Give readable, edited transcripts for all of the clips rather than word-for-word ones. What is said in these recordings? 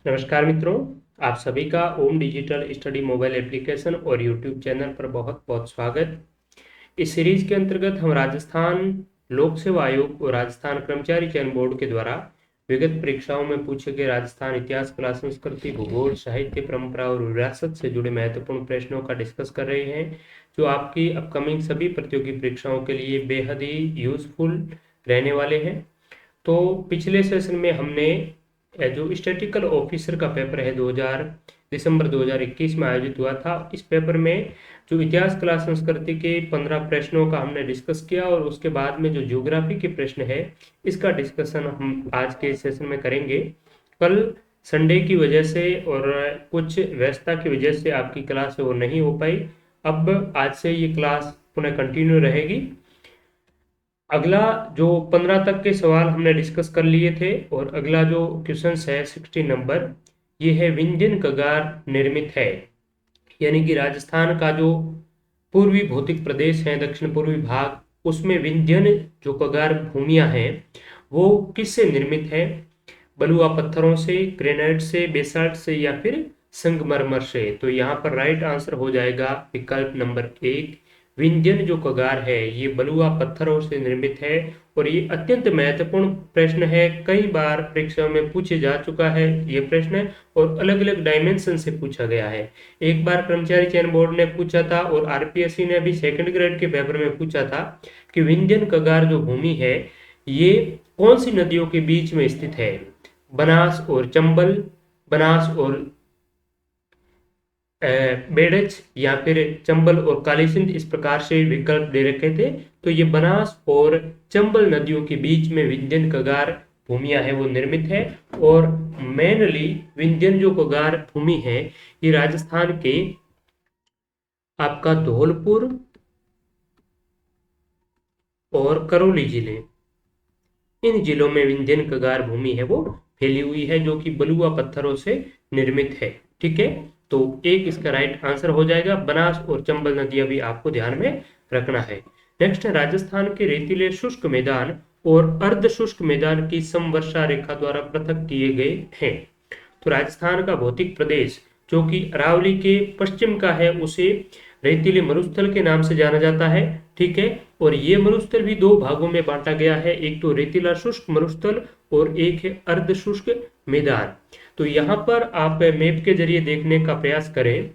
नमस्कार मित्रों, आप सभी का ओम डिजिटल स्टडी मोबाइल एप्लीकेशन और यूट्यूब चैनल पर बहुत बहुत स्वागत। इस सीरीज के अंतर्गत हम राजस्थान लोक सेवा आयोग और राजस्थान कर्मचारी चयन बोर्ड के द्वारा विगत परीक्षाओं में पूछे गए राजस्थान इतिहास, कला, संस्कृति, भूगोल, साहित्य, परंपरा और विरासत से जुड़े महत्वपूर्ण प्रश्नों का डिस्कस कर रहे हैं, जो आपकी अपकमिंग सभी प्रतियोगी परीक्षाओं के लिए बेहद ही यूजफुल रहने वाले हैं। तो पिछले सेशन में हमने जो स्टैटिकल ऑफिसर का पेपर है 2000 दिसंबर 2021 में आयोजित हुआ था, इस पेपर में जो इतिहास, कला, संस्कृति के 15 प्रश्नों का हमने डिस्कस किया और उसके बाद में जो ज्योग्राफी के प्रश्न है इसका डिस्कशन हम आज के सेशन में करेंगे। कल संडे की वजह से और कुछ व्यस्तता की वजह से आपकी क्लास वो नहीं हो पाई। अब आज से ये क्लास पुनः कंटिन्यू रहेगी। अगला जो 15 तक के सवाल हमने डिस्कस कर लिए थे और अगला जो क्वेश्चन है 16 नंबर, ये है विंध्यन कगार निर्मित है, यानी कि राजस्थान का जो पूर्वी भौतिक प्रदेश है, दक्षिण पूर्वी भाग, उसमें विंध्यन जो कगार भूमियां हैं वो किससे निर्मित है? बलुआ पत्थरों से, ग्रेनाइट से, बेसाल्ट से या फिर संगमरमर से? तो यहाँ पर राइट आंसर हो जाएगा विकल्प नंबर 1। विंध्यन जो कगार है ये बलुआ पत्थरों से निर्मित है और ये अत्यंत महत्वपूर्ण प्रश्न है। कई बार परीक्षा में पूछे जा चुका है ये प्रश्न और अलग अलग डायमेंशन से पूछा गया है। एक बार कर्मचारी चयन बोर्ड ने पूछा था और आरपीएससी ने अभी सेकंड ग्रेड के पेपर में पूछा था कि विंध्यन कगार जो भूमि है ये कौन सी नदियों के बीच में स्थित है? बनास और चंबल, बनास और बेड़च या फिर चंबल और काली सिंध, इस प्रकार से विकल्प दे रखे थे। तो ये बनास और चंबल नदियों के बीच में विंध्यन कगार भूमिया है वो निर्मित है और मेनली विंध्यन जो कगार भूमि है ये राजस्थान के आपका धौलपुर और करौली जिले, इन जिलों में विंध्यन कगार भूमि है वो फैली हुई है जो कि बलुआ पत्थरों से निर्मित है। ठीक है, तो एक इसका राइट आंसर हो जाएगा। बनास और चंबल नदियां भी आपको ध्यान में रखना है। नेक्स्ट है राजस्थान के रेतीले शुष्क मैदान और अर्ध शुष्क मैदान की समवर्षा रेखा द्वारा पृथक किए गए हैं। तो राजस्थान का भौतिक प्रदेश जो कि अरावली के पश्चिम का है उसे रेतीले मरुस्थल के नाम से जाना जाता है। ठीक है, और ये मरुस्थल भी दो भागों में बांटा गया है, एक तो रेतीला शुष्क मरुस्थल और एक है अर्ध शुष्क मैदान। तो यहाँ पर आप मैप के जरिए देखने का प्रयास करें।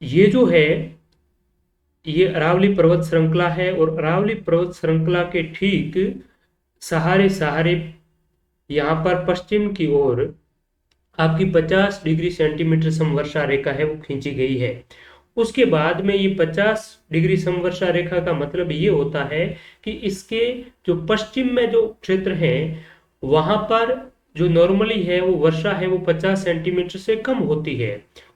ये जो है ये अरावली पर्वत श्रृंखला है और अरावली पर्वत श्रृंखला के ठीक सहारे सहारे यहाँ पर पश्चिम की ओर आपकी 50 डिग्री सेंटीमीटर समवर्षा रेखा है वो खींची गई है। उसके बाद में ये 50 डिग्री समवर्षा रेखा का मतलब ये होता है कि इसके जो पश्चिम में जो क्षेत्र है वहां पर जो नॉर्मली है वो वर्षा है वो 50 सेंटीमीटर से कम होती है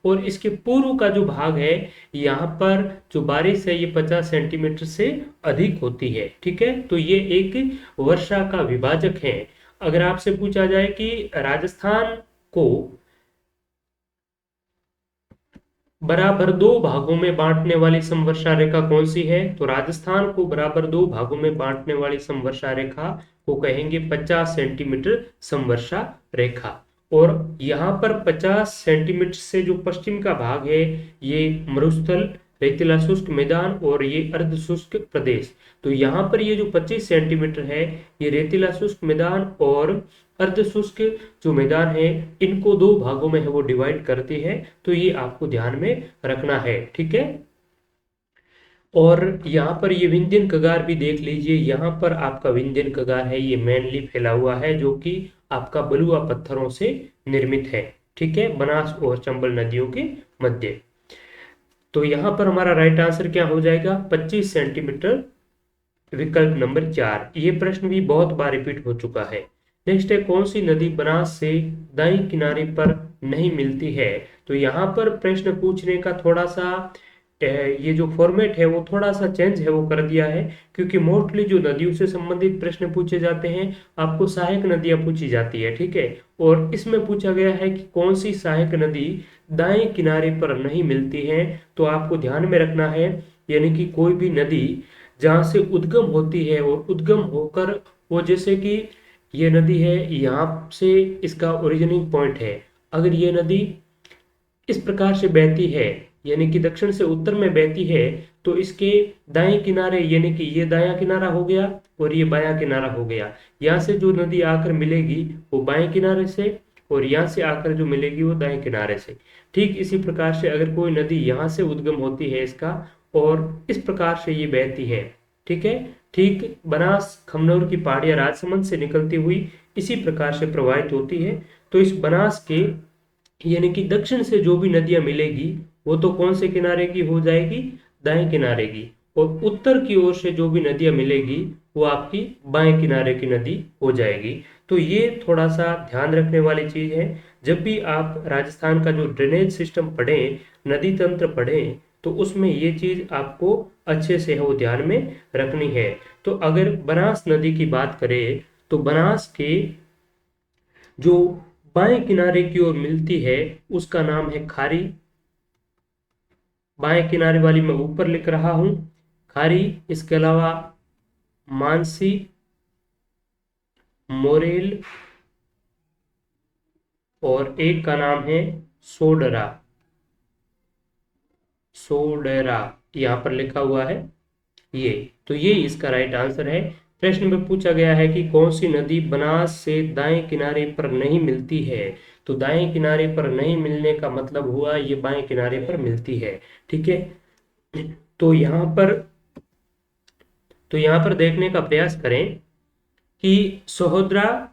और इसके पूर्व का जो भाग है यहाँ पर जो बारिश है ये 50 सेंटीमीटर से अधिक होती है। ठीक है, तो ये एक वर्षा का विभाजक है। अगर आपसे पूछा जाए कि राजस्थान को बराबर दो भागों में बांटने वाली समवर्षा रेखा कौन सी है? तो राजस्थान को बराबर दो भागों में बांटने वाली समवर्षा रेखा को कहेंगे 50 सेंटीमीटर समवर्षा रेखा। और यहाँ पर 50 सेंटीमीटर से जो पश्चिम का भाग है ये मरुस्थल, रेतीला शुष्क मैदान और ये अर्ध शुष्क प्रदेश। तो यहाँ पर ये जो 25 सेंटीमीटर है ये रेतीला शुष्क मैदान और अर्ध शुष्क जो मैदान है इनको दो भागों में है वो डिवाइड करती है। तो ये आपको ध्यान में रखना है। ठीक है, और यहाँ पर ये विंध्यन कगार भी देख लीजिए। यहाँ पर आपका विंध्यन कगार है ये मेनली फैला हुआ है जो कि आपका बलुआ पत्थरों से निर्मित है। ठीक है, बनास और चंबल नदियों के मध्य। तो यहाँ पर हमारा राइट आंसर क्या हो जाएगा? 25 सेंटीमीटर, विकल्प नंबर 4। ये प्रश्न भी बहुत बार रिपीट हो चुका है। नेक्स्ट है कौन सी नदी बनास से दाईं किनारे पर नहीं मिलती है? तो यहाँ पर प्रश्न पूछने का थोड़ा सा ये जो फॉर्मेट है वो थोड़ा सा चेंज है वो कर दिया है, क्योंकि मोस्टली जो नदियों से संबंधित प्रश्न पूछे जाते हैं आपको सहायक नदियां पूछी जाती है। ठीक है, और इसमें पूछा गया है कि कौन सी सहायक नदी दाएं किनारे पर नहीं मिलती है। तो आपको ध्यान में रखना है, यानी कि कोई भी नदी जहां से उद्गम होती है और उद्गम होकर वो, जैसे कि ये नदी है यहाँ से इसका ओरिजिनिंग पॉइंट है अगर ये नदी इस प्रकार से बहती है, यानी कि दक्षिण से उत्तर में बहती है, तो इसके दाएं किनारे, यानी कि ये दायां किनारा हो गया और ये बायां किनारा हो गया। यहाँ से जो नदी आकर मिलेगी वो बाएं किनारे से, और यहाँ से आकर जो मिलेगी वो दाएं किनारे से। ठीक इसी प्रकार से अगर कोई नदी यहाँ से उद्गम होती है इसका, और इस प्रकार से ये बहती है, ठीक है, ठीक बनास खमनोर की पहाड़ियां राजसमंद से निकलती हुई इसी प्रकार से प्रवाहित होती है। तो इस बनास के, यानी कि दक्षिण से जो भी नदियां मिलेगी वो तो कौन से किनारे की हो जाएगी, दाएं किनारे की, और उत्तर की ओर से जो भी नदियां मिलेगी वो आपकी बाएं किनारे की नदी हो जाएगी। तो ये थोड़ा सा ध्यान रखने वाली चीज है। जब भी आप राजस्थान का जो ड्रेनेज सिस्टम पढ़ें, नदी तंत्र पढ़ें, तो उसमें ये चीज आपको अच्छे से वो ध्यान में रखनी है। तो अगर बनास नदी की बात करें, तो बनास के जो बाएं किनारे की ओर मिलती है उसका नाम है खारी। बाएं किनारे वाली मैं ऊपर लिख रहा हूं, खारी। इसके अलावा मानसी, मोरेल, और एक का नाम है सोडरा। सोडरा यहां पर लिखा हुआ है ये। तो ये इसका राइट आंसर है। प्रश्न में पूछा गया है कि कौन सी नदी बनास से दाएं किनारे पर नहीं मिलती है। तो दाएं किनारे पर नहीं मिलने का मतलब हुआ ये बाएं किनारे पर मिलती है, ठीक है। तो यहाँ पर देखने का प्रयास करें कि सोहद्रा,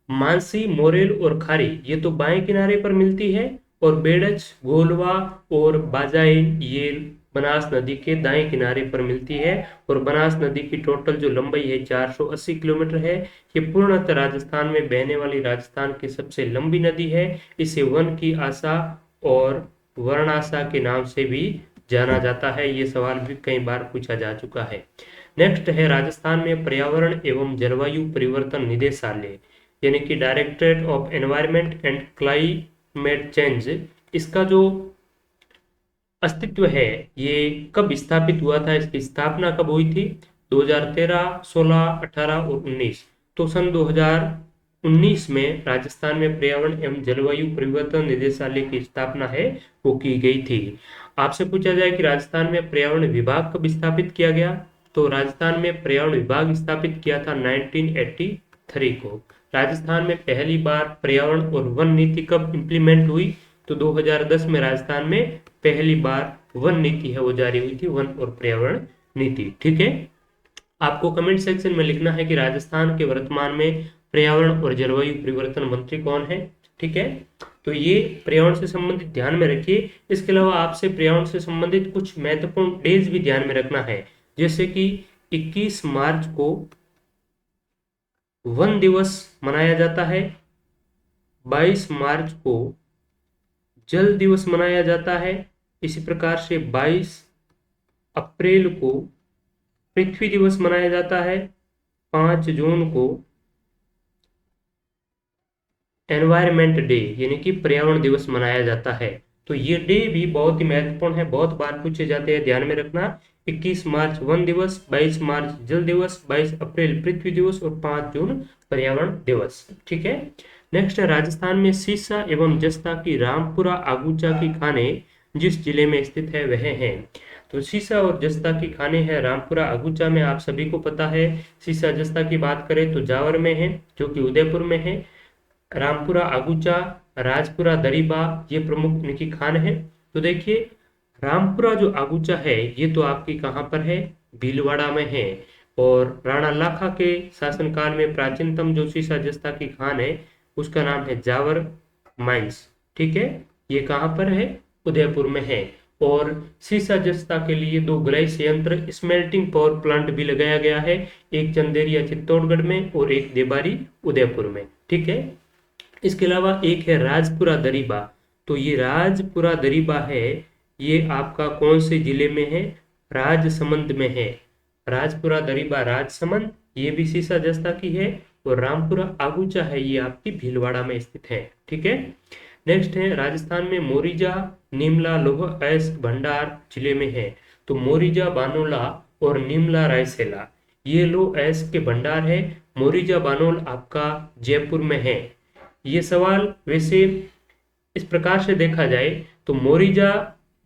मानसी, मोरेल और खारी ये तो बाएं किनारे पर मिलती है, और बेड़च, घोलवा और बाजाइन ये बनास नदी के दाएं किनारे पर मिलती है। और बनास नदी की टोटल जो लंबाई है 480 किलोमीटर है। ये पूर्णतः राजस्थान में बहने वाली राजस्थान की सबसे लंबी नदी है। इसे वन की आशा और वर्णाशा के नाम से भी जाना जाता है। ये सवाल भी कई बार पूछा जा चुका है। नेक्स्ट है राजस्थान में पर्यावरण एवं जलवायु परिवर्तन निदेशालय, यानी कि directorate of environment and climate change. इसका जो अस्तित्व है ये कब स्थापित हुआ था, इसकी स्थापना कब हुई थी? 2013, 16, 18 और 19। तो सन 2019 में राजस्थान में पर्यावरण एवं जलवायु परिवर्तन निदेशालय की स्थापना है वो की गई थी। आपसे पूछा जाए कि राजस्थान में पर्यावरण विभाग कब स्थापित किया गया, तो राजस्थान में पर्यावरण विभाग स्थापित किया था 1983 को। राजस्थान में पहली बार पर्यावरण और वन नीति कब इंप्लीमेंट हुई, तो 2010 में राजस्थान में पहली बार वन नीति है वो जारी हुई थी, वन और पर्यावरण नीति, ठीक है। आपको कमेंट सेक्शन में लिखना है कि राजस्थान के वर्तमान में पर्यावरण और जलवायु परिवर्तन मंत्री कौन है, ठीक है। तो ये पर्यावरण से संबंधित ध्यान में रखिए। इसके अलावा आपसे पर्यावरण से संबंधित कुछ महत्वपूर्ण डेज भी ध्यान में रखना है, जैसे कि 21 मार्च को वन दिवस मनाया जाता है, 22 मार्च को जल दिवस मनाया जाता है, इसी प्रकार से 22 अप्रैल को पृथ्वी दिवस मनाया जाता है, 5 जून को एनवायरमेंट डे यानी कि पर्यावरण दिवस मनाया जाता है। तो ये डे भी बहुत ही महत्वपूर्ण है, बहुत बार पूछे जाते हैं, ध्यान में रखना। 21 मार्च वन दिवस, 22 मार्च जल दिवस, 22 अप्रैल पृथ्वी दिवस और 5 जून पर्यावरण दिवस, ठीक है। नेक्स्ट है राजस्थान में सीसा एवं जस्ता की रामपुरा आगूचा की खानें जिस जिले में स्थित है वह है। तो सीसा और जस्ता की खानें हैं रामपुरा आगूचा में, आप सभी को पता है। सीसा जस्ता की बात करें तो जावर में है, जो कि उदयपुर में है। रामपुरा आगूचा, राजपुरा दरीबा ये प्रमुख इनकी खान है। तो देखिए रामपुरा जो आगूचा है ये तो आपकी कहाँ पर है, भीलवाड़ा में है। और राणा लाखा के शासनकाल में प्राचीनतम जो सीसा जस्ता की खान है उसका नाम है जावर माइंस, ठीक है। ये कहाँ पर है, उदयपुर में है। और सीसा जस्ता के लिए 2 गृह संयंत्र स्मेल्टिंग पावर प्लांट भी लगाया गया है, एक चंदेरिया चित्तौड़गढ़ में और एक देबारी उदयपुर में, ठीक है। इसके अलावा एक है राजपुरा दरीबा। तो ये राजपुरा दरीबा है, ये आपका कौन से जिले में है, राजसमंद में है। राजपुरा दरीबा राजसमंद, ये भी सीसा जस्ता की है। और रामपुरा आगूचा है ये आपकी भीलवाड़ा में स्थित है, ठीक है। नेक्स्ट है राजस्थान में मोरिजा, निमला लौह अयस्क भंडार जिले में है। तो मोरिजा बानोला और निमला रायसेला ये लौह अयस्क के भंडार है। मोरिजा बानोल आपका जयपुर में है। ये सवाल वैसे इस प्रकार से देखा जाए तो मोरिजा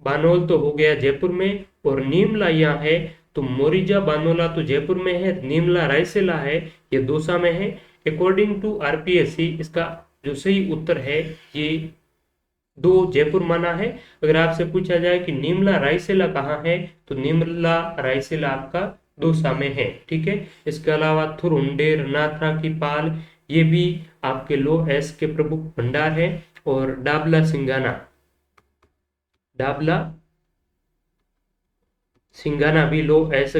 बानोल तो हो गया जयपुर में, और नीमला यहाँ है, तो मोरिजा बानोला तो जयपुर में है, नीमला रायसेला है, ये दौसा में है। अकॉर्डिंग टू आरपीएससी इसका जो सही उत्तर है ये दो जयपुर माना है। अगर आपसे पूछा जाए कि नीमला रायसेला कहाँ है, तो नीमला रायसेला आपका दौसा में है। ठीक है, इसके अलावा थुरुंडेर, नाथरा की पाल, ये भी आपके लो एस के प्रमुख भंडार है। और डाबला सिंगाना, डाबला सिंगाना भी लो एस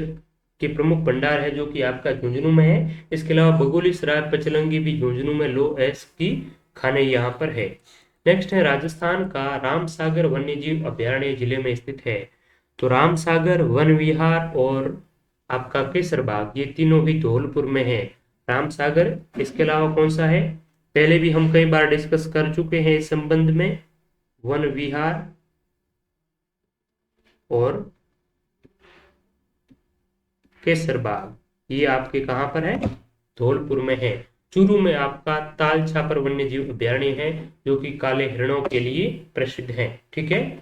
के प्रमुख भंडार है, जो कि आपका झुंझुनू में है। इसके अलावा बगोली सराय पचलंगी भी झुंझुनू में लो एस की खाने यहाँ पर है। नेक्स्ट है राजस्थान का रामसागर वन्यजीव अभयारण्य जिले में स्थित है। तो रामसागर, वन विहार और आपका केसर बाग, ये तीनों ही धौलपुर में है। रामसागर, इसके अलावा कौन सा है, पहले भी हम कई बार डिस्कस कर चुके हैं इस संबंध में, वन विहार और केसर बाग, ये आपके कहाँ पर है, धौलपुर में है। चूरू में आपका ताल छापर वन्य जीव अभयारण्य है, जो कि काले हिरणों के लिए प्रसिद्ध है। ठीक है,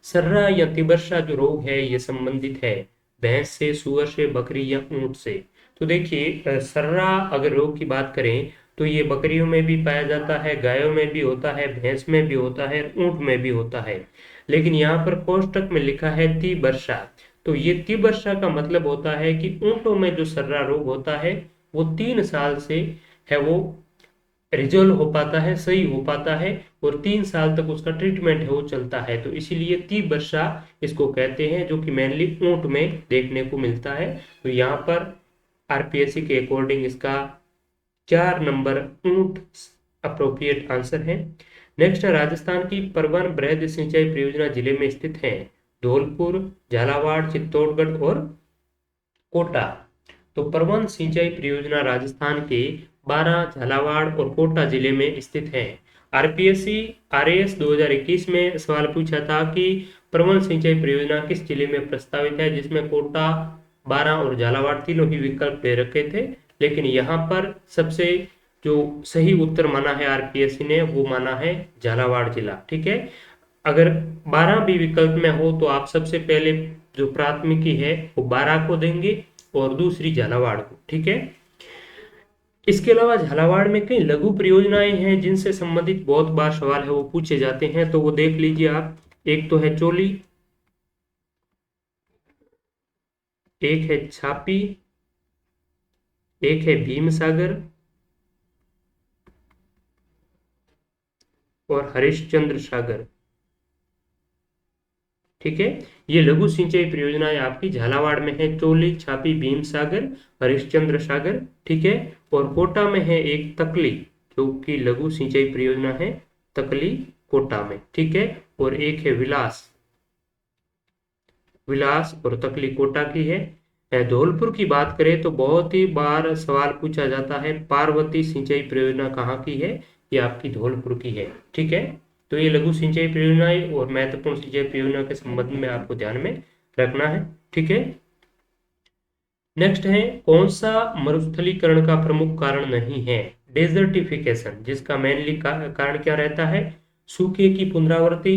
सर्रा या तिबरसा जो रोग है ये संबंधित है भैंस से, सुअर से, बकरी या ऊंट से। तो देखिए सर्रा अगर रोग की बात करें तो ये बकरियों में भी पाया जाता है, गायों में भी होता है, भैंस में भी होता है, ऊंट में भी होता है। लेकिन यहाँ पर कोष्टक में लिखा है तिबरसा, तो ये तिबरसा का मतलब होता है कि ऊंटों में जो सर्रा रोग होता है वो 3 साल से है वो रिजोल्व हो पाता है, सही हो पाता है, और 3 साल तक उसका ट्रीटमेंट है वो चलता है। तो इसीलिए तिबरसा इसको कहते हैं, जो कि मेनली ऊंट में देखने को मिलता है। तो यहाँ पर आरपीएससी के अकॉर्डिंग इसका 4 नंबर ऊंट अप्रोप्रिएट आंसर है। नेक्स्ट है राजस्थान की परवन बृहद सिंचाई परियोजना जिले में स्थित है। धौलपुर, झालावाड़, चित्तौड़गढ़ और कोटा। तो परवन सिंचाई परियोजना राजस्थान के 12, झालावाड़ और कोटा जिले में स्थित है। आरपीएससी आरएएस 2021 में सवाल पूछा था कि परवन सिंचाई परियोजना किस जिले में प्रस्तावित है, जिसमें कोटा, 12 और झालावाड़ तीनों ही विकल्प दे रखे थे। लेकिन यहाँ पर सबसे जो सही उत्तर माना है आरपीएससी ने, वो माना है झालावाड़ जिला। ठीक है, अगर 12 भी विकल्प में हो तो आप सबसे पहले जो प्राथमिकी है वो 12 को देंगे और दूसरी झालावाड़ को। ठीक है, इसके अलावा झालावाड़ में कई लघु परियोजनाएं हैं जिनसे संबंधित बहुत बार सवाल है वो पूछे जाते हैं, तो वो देख लीजिए आप। एक तो है चोली, एक है छापी, एक है भीम सागर और हरिश्चंद्र सागर। ठीक है, ये लघु सिंचाई परियोजनाएं आपकी झालावाड़ में है, चोली, छापी, भीम सागर, हरिश्चंद्र सागर। ठीक है, और कोटा में है एक तकली, जो कि लघु सिंचाई परियोजना है, तकली कोटा में। ठीक है, और एक है विलास, विलास और तकली कोटा की है। धौलपुर की बात करें तो बहुत ही बार सवाल पूछा जाता है, पार्वती सिंचाई परियोजना कहाँ की है, ये आपकी धौलपुर की है। ठीक है, तो ये लघु सिंचाई परियोजनाएं और महत्वपूर्ण सिंचाई परियोजना के संबंध में आपको ध्यान में रखना है। ठीक है, नेक्स्ट है कौन सा मरुस्थलीकरण का प्रमुख कारण नहीं है, डेजर्टिफिकेशन, जिसका मेनली कारण क्या रहता है, सूखे की पुनरावृत्ति,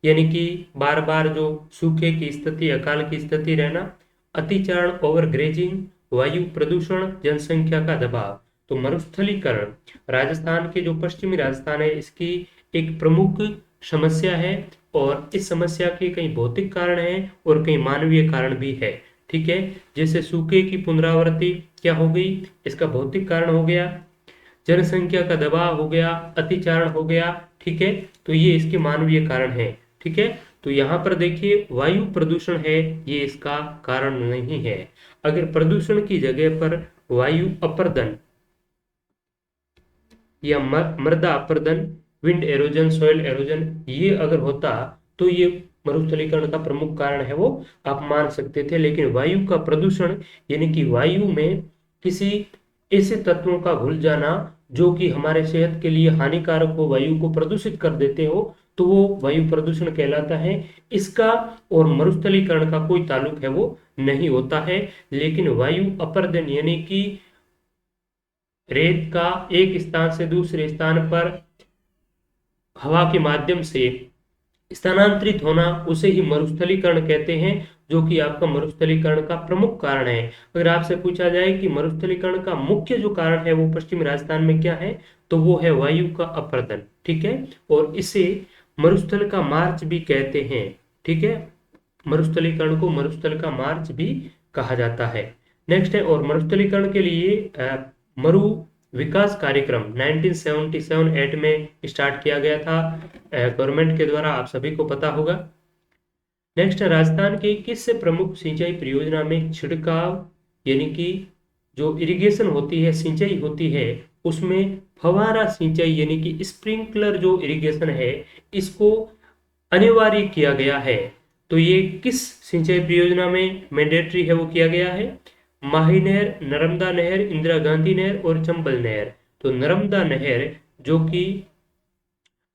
यानी कि बार बार जो सूखे की स्थिति, अकाल की स्थिति रहना, अतिचारण, ओवर ग्रेजिंग, वायु प्रदूषण, जनसंख्या का दबाव। तो मरुस्थलीकरण राजस्थान के जो पश्चिमी राजस्थान है इसकी एक प्रमुख समस्या है, और इस समस्या के कई भौतिक कारण हैं और कई मानवीय कारण भी है। ठीक है, जैसे सूखे की पुनरावृत्ति क्या हो गई, इसका भौतिक कारण हो गया, जनसंख्या का दबाव हो गया, अतिचारण हो गया। ठीक है, तो ये इसके मानवीय कारण है। ठीक है, तो यहाँ पर देखिए वायु प्रदूषण है, ये इसका कारण नहीं है। अगर प्रदूषण की जगह पर वायु अपर्दन या मृदा अपर्दन, विंड एरोजन, सॉइल एरोजन, ये अगर होता तो ये मरुस्थलीकरण का प्रमुख कारण है वो आप मान सकते थे। लेकिन वायु का प्रदूषण, यानी कि वायु में किसी ऐसे तत्वों का घुल जाना जो कि हमारे सेहत के लिए हानिकारक हो, वायु को प्रदूषित कर देते हो, तो वो वायु प्रदूषण कहलाता है। इसका और मरुस्थलीकरण का कोई ताल्लुक है वो नहीं होता है। लेकिन वायु अपर्दन यानी कि रेत का एक स्थान से दूसरे स्थान पर हवा के माध्यम से स्थानांतरित होना, उसे ही मरुस्थलीकरण कहते हैं, जो कि आपका मरुस्थलीकरण का प्रमुख कारण है। अगर आपसे पूछा जाए कि मरुस्थलीकरण का मुख्य जो कारण है वो पश्चिमी राजस्थान में क्या है, तो वो है वायु का अपरदन। ठीक है, और इसे मरुस्थल का मार्च भी कहते हैं। ठीक है, मरुस्थलीकरण को मरुस्थल का मार्च भी कहा जाता है। नेक्स्ट है, और मरुस्थलीकरण के लिए मरु विकास कार्यक्रम 1977-8 में स्टार्ट किया गया था गवर्नमेंट के द्वारा, आप सभी को पता होगा। नेक्स्ट है, राजस्थान के किस प्रमुख सिंचाई परियोजना में छिड़काव यानी कि जो इरिगेशन होती है, सिंचाई होती है, उसमें फवारा सिंचाई यानी कि स्प्रिंकलर जो इरिगेशन है, इसको अनिवार्य किया गया है। तो ये किस सिंचाई परियोजना में मैंडेटरी है, वो किया गया है? माही नहर, नर्मदा नहर, इंदिरा गांधी नहर और चंबल नहर। तो नर्मदा नहर जो कि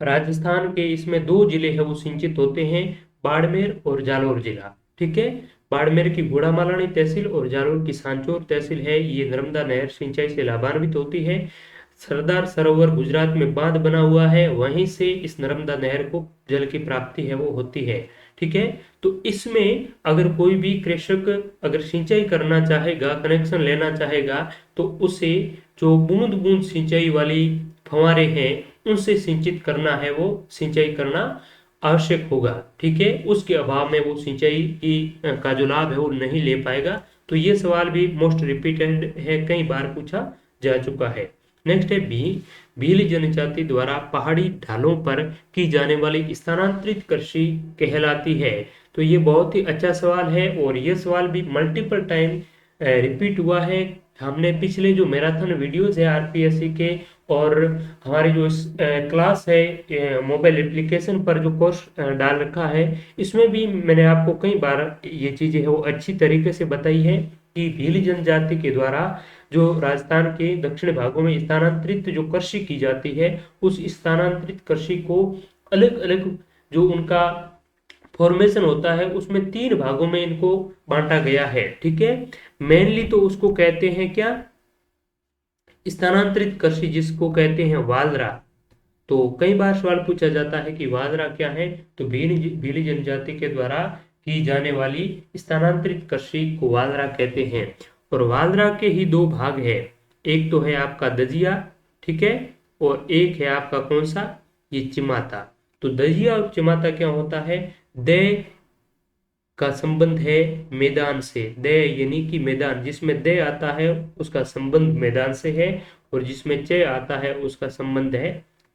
राजस्थान के, इसमें दो जिले हैं वो सिंचित होते हैं, बाड़मेर और जालोर जिला। ठीक है, बाड़मेर की घोड़ामालानी तहसील और जालोर की सांचौर तहसील है, ये नर्मदा नहर सिंचाई से लाभान्वित होती है। सरदार सरोवर गुजरात में बांध बना हुआ है, वहीं से इस नर्मदा नहर को जल की प्राप्ति है वो होती है। ठीक है, तो इसमें अगर कोई भी कृषक अगर सिंचाई करना चाहेगा, कनेक्शन लेना चाहेगा, तो उसे जो बूंद बूंद सिंचाई वाली फंवारे हैं उनसे सिंचित करना है, वो सिंचाई करना आवश्यक होगा। ठीक है, उसके अभाव में वो सिंचाई की का जो लाभ है वो नहीं ले पाएगा। तो ये सवाल भी मोस्ट रिपीटेड है, कई बार पूछा जा चुका है। नेक्स्ट है, भील जनजाति द्वारा पहाड़ी ढालों पर की जाने वाली स्थानांतरित कृषि कहलाती है। तो ये बहुत ही अच्छा सवाल है, और ये सवाल भी मल्टीपल टाइम रिपीट हुआ है। हमने पिछले जो मैराथन वीडियोस है आरपीएससी के, और हमारी जो क्लास है मोबाइल एप्लीकेशन पर जो कोर्स डाल रखा है, इसमें भी मैंने आपको कई बार ये चीजें है वो अच्छी तरीके से बताई है कि भील जनजाति के द्वारा जो राजस्थान के दक्षिण भागों में स्थानांतरित जो कृषि की जाती है, उस स्थानांतरित कृषि को अलग अलग जो उनका फॉर्मेशन होता है, उसमें तीन भागों में इनको बांटा गया है। ठीक है, मेनली तो उसको कहते हैं क्या, स्थानांतरित कृषि, जिसको कहते हैं वालरा। तो कई बार सवाल पूछा जाता है कि वालरा क्या है, तो भीली जनजाति के द्वारा की जाने वाली स्थानांतरित कृषि को वालरा कहते हैं। और वालरा के ही दो भाग है, एक तो है आपका दजिया, ठीक है, और एक है आपका कौन सा, ये चिमाता। तो दजिया और चिमाता क्या होता है, दे का संबंध है मैदान से, दे यानी कि मैदान, जिसमें दे आता है उसका संबंध मैदान से है, और जिसमें चे आता है उसका संबंध है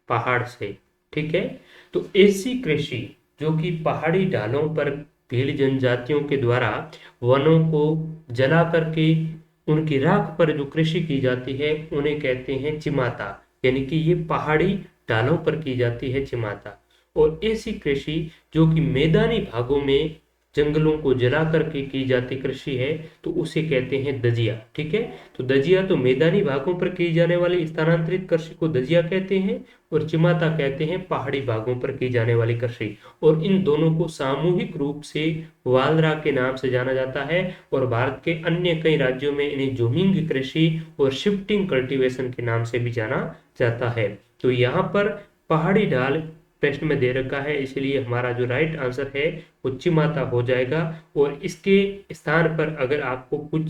पहाड़ से। ठीक है, तो ऐसी कृषि जो कि पहाड़ी ढालों पर भील जनजातियों के द्वारा वनों को जला करके उनकी राख पर जो कृषि की जाती है, उन्हें कहते हैं चिमाता, यानी कि ये पहाड़ी ढालों पर की जाती है चिमाता। और ऐसी कृषि जो कि मैदानी भागों में जंगलों को जला करके की जाती कृषि है, तो उसे कहते हैं दजिया। ठीक है, तो दजिया तो मैदानी भागों पर की जाने वाली स्थानांतरित कृषि को दजिया कहते हैं, और चिमाता कहते हैं पहाड़ी भागों पर की जाने वाली कृषि। और इन दोनों को सामूहिक रूप से वालरा के नाम से जाना जाता है, और भारत के अन्य कई राज्यों में इन्हें जोमिंग कृषि और शिफ्टिंग कल्टीवेशन के नाम से भी जाना जाता है। तो यहाँ पर पहाड़ी ढाल प्रश्न में दे रखा है, इसलिए हमारा जो राइट आंसर है वो चिमाता हो जाएगा। और इसके स्थान पर अगर आपको कुछ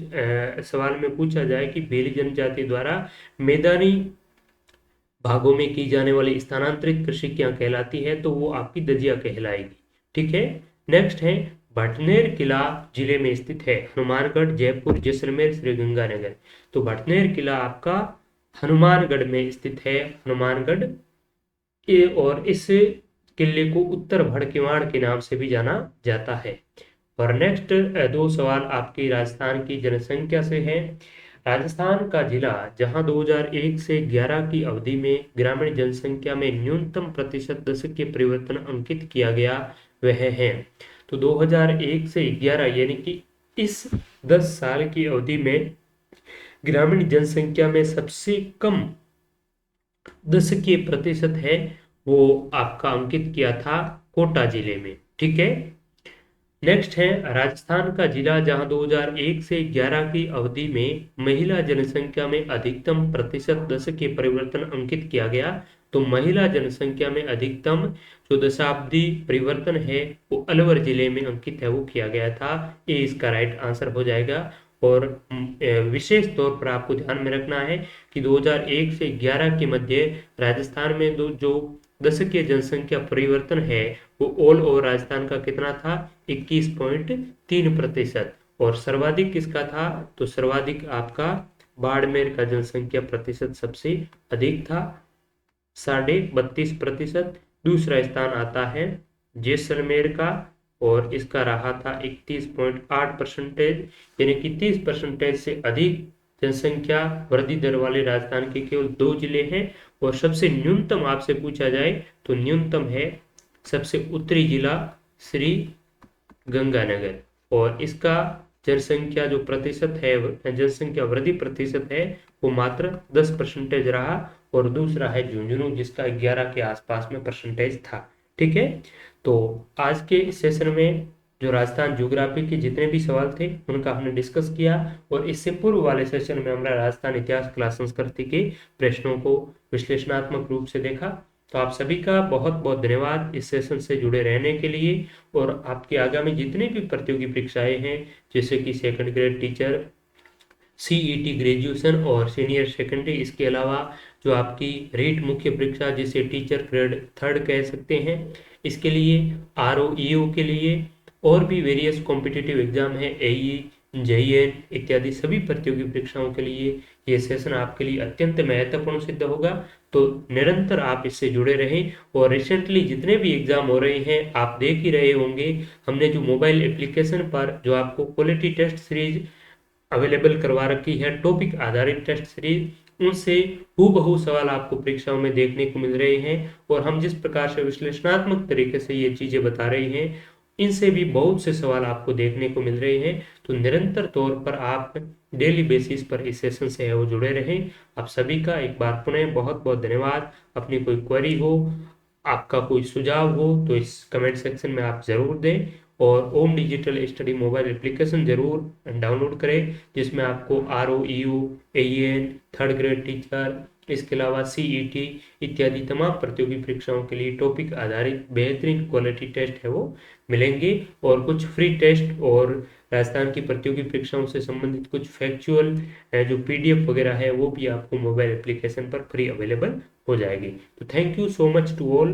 सवाल में पूछा जाए कि भील जनजाति द्वारा मैदानी भागों में की जाने वाली स्थानांतरित कृषि क्या कहलाती है, तो वो आपकी दजिया कहलाएगी। ठीक है, नेक्स्ट है, भटनेर किला जिले में स्थित है, हनुमानगढ़, जयपुर, जैसलमेर, श्रीगंगानगर। तो भटनेर किला आपका हनुमानगढ़ में स्थित है, हनुमानगढ़ के, और इस किले को उत्तर भड़किवाड़ के नाम से भी जाना जाता है। और नेक्स्ट दो सवाल आपकी राजस्थान की जनसंख्या से है। राजस्थान का जिला जहां 2001 से 11 की अवधि में ग्रामीण जनसंख्या में न्यूनतम प्रतिशत दशक के परिवर्तन अंकित किया गया वह है। तो 2001 से 11 यानी कि इस 10 साल की अवधि में ग्रामीण जनसंख्या में सबसे कम दशकीय प्रतिशत है वो आपका अंकित किया था कोटा जिले में। ठीक है, नेक्स्ट है, राजस्थान का जिला जहां 2001 से 11 की अवधि में महिला जनसंख्या में अधिकतम प्रतिशत दशकीय परिवर्तन अंकित किया गया तो महिला जनसंख्या में अधिकतम जो दशाब्दी परिवर्तन है वो अलवर जिले में अंकित है, वो किया गया था। ये इसका राइट आंसर हो जाएगा। और विशेष तौर पर आपको ध्यान में रखना है कि 2001 से 11 के मध्य राजस्थान में जो दशकीय जनसंख्या परिवर्तन है वो ऑल ओवर राजस्थान का कितना था, 21.3%। और सर्वाधिक किसका था, तो सर्वाधिक आपका बाड़मेर का जनसंख्या प्रतिशत सबसे अधिक था, 32.5%। दूसरा स्थान आता है जैसलमेर का, और इसका रहा था 31.8%, यानी कि 30% से अधिक जनसंख्या वृद्धि दर वाले राजस्थान के केवल 2 जिले हैं। और सबसे न्यूनतम आपसे पूछा जाए तो न्यूनतम है सबसे उत्तरी जिला श्री गंगानगर, और इसका जनसंख्या जो प्रतिशत है, जनसंख्या वृद्धि प्रतिशत है वो मात्र 10% रहा। और दूसरा है झुंझुनू जिसका 11 के आसपास में परसेंटेज था। ठीक है, तो आज के इस सेशन में जो राजस्थान ज्योग्राफी के जितने भी सवाल थे उनका हमने डिस्कस किया, और इससे पूर्व वाले सेशन में हमने राजस्थान इतिहास कला संस्कृति के प्रश्नों को विश्लेषणात्मक रूप से देखा। तो आप सभी का बहुत बहुत धन्यवाद इस सेशन से जुड़े रहने के लिए। और आपकी आगामी जितने भी प्रतियोगी परीक्षाएं हैं, जैसे कि second grade teacher, CET graduation और सीनियर सेकेंडरी, इसके अलावा जो आपकी रीट मुख्य परीक्षा जिसे टीचर ग्रेड 3 कह सकते हैं, इसके लिए आरओईओ के लिए, और भी वेरियस कॉम्पिटिटिव एग्जाम है, एई, जेईएन इत्यादि सभी प्रतियोगी परीक्षाओं के लिए ये सेशन आपके लिए अत्यंत महत्वपूर्ण सिद्ध होगा। तो निरंतर आप इससे जुड़े रहें। और रिसेंटली जितने भी एग्जाम हो रहे हैं आप देख ही रहे होंगे, हमने जो मोबाइल एप्लीकेशन पर जो आपको क्वालिटी टेस्ट सीरीज अवेलेबल करवा रखी है, टॉपिक आधारित टेस्ट सीरीज, उनसे हूबहू सवाल आपको परीक्षाओं में देखने को मिल रहे हैं। और हम जिस प्रकार से विश्लेषणात्मक तरीके से ये चीजें बता रहे हैं, इनसे भी बहुत से सवाल आपको देखने को मिल रहे हैं। तो निरंतर तौर पर आप डेली बेसिस पर इस सेशन से है वो जुड़े रहें। आप सभी का एक बार पुनः बहुत बहुत धन्यवाद। अपनी कोई क्वेरी हो, आपका कोई सुझाव हो तो इस कमेंट सेक्शन में आप जरूर दें। और ओम डिजिटल स्टडी मोबाइल एप्लीकेशन जरूर डाउनलोड करें, जिसमें आपको आरओईयू, एईएन, थर्ड ग्रेड टीचर, इसके अलावा सीईटी इत्यादि तमाम प्रतियोगी परीक्षाओं के लिए टॉपिक आधारित बेहतरीन क्वालिटी टेस्ट है वो मिलेंगे। और कुछ फ्री टेस्ट और राजस्थान की प्रतियोगी परीक्षाओं से संबंधित कुछ फैक्चुअल जो पीडीएफ वगैरह है वो भी आपको मोबाइल एप्लीकेशन पर फ्री अवेलेबल हो जाएगी। तो thank you so much to all.